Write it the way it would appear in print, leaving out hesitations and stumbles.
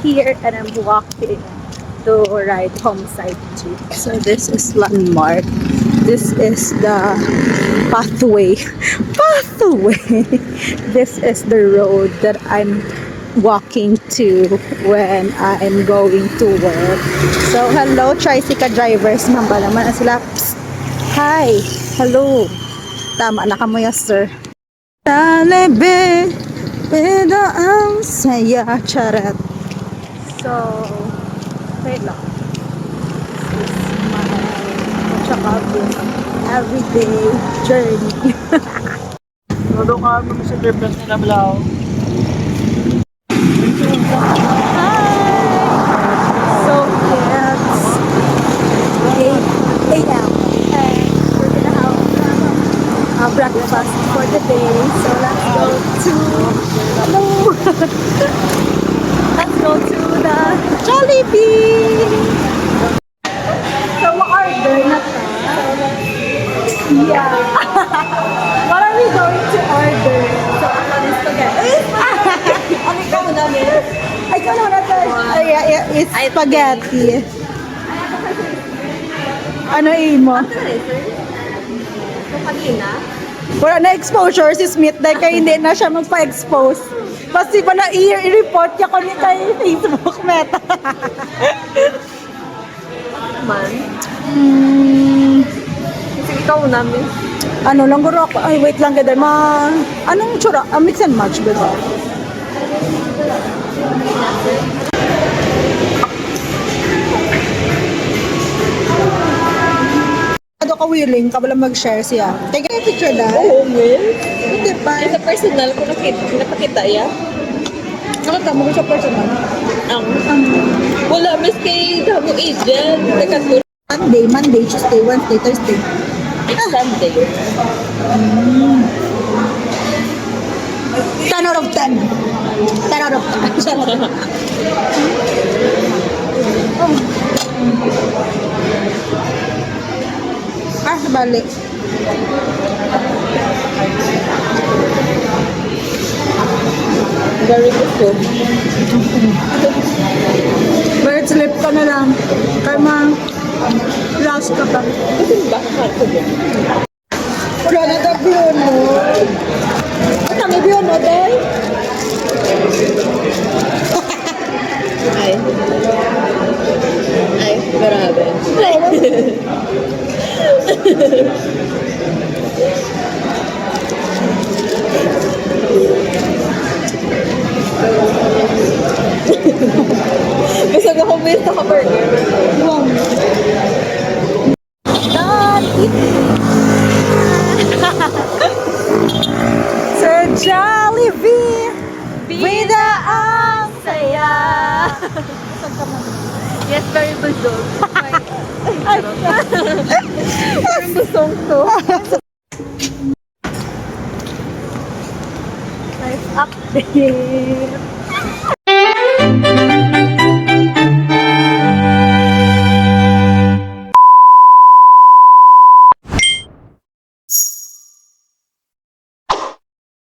here and I'm walking to ride Homeside Jeep. So this is landmark. This is the pathway. Pathway! This is the road that I'm walking to when I'm going to work. So hello tricycle drivers. Mamba naman na sila. Psst. Hi! Hello! Tama na kamuya sir. Talebe, pero ang saya, charat. So, wait lang. This is my everyday journey. Todo ka mo sa reference na Lao. So, it's 8 a.m. and we're gonna have breakfast for the day. So, let's go to let's go to the Jollibee. So, ma-order na ta. Yeah. What are we going to order? So, ano spaghetti? Ano ikaw na niya? Ay, ikaw na to. Yeah, it's spaghetti. Ano imo? Kung kanina, Wala na exposure si Smith dahil kaya hindi na siya magpa-expose. Kasi pa na i-report niya ko ni kay Facebook Meta. man. Kasi ikaw namin. Ano lang guro ako. Ay, wait lang gada. Anong tsura? Mix and match ba? Ano ka willing ka wala mag-share siya? Kaya yung picture na? Oo, Will. Hindi pa. Sa personal, kung napakita ya. Nakatamo ko sa personal. Wala, mas kay Damo Agent. Nagkatulog. Monday, Tuesday, Wednesday, Thursday. It's Sunday. 10 out of 10. 10 out of 10. Balik. Very gusto. Bird slip ka na lang. Kaya last ka pa. Kasi baka ko din. Wala na ka biono. Ito may biono, day? Ay. Ay, grabe. Gusto ko kumenta ka burger. Wow. Not eating. Sa Jollibee, vida ang saya. Yes, very busog. Parang busong to. Life update.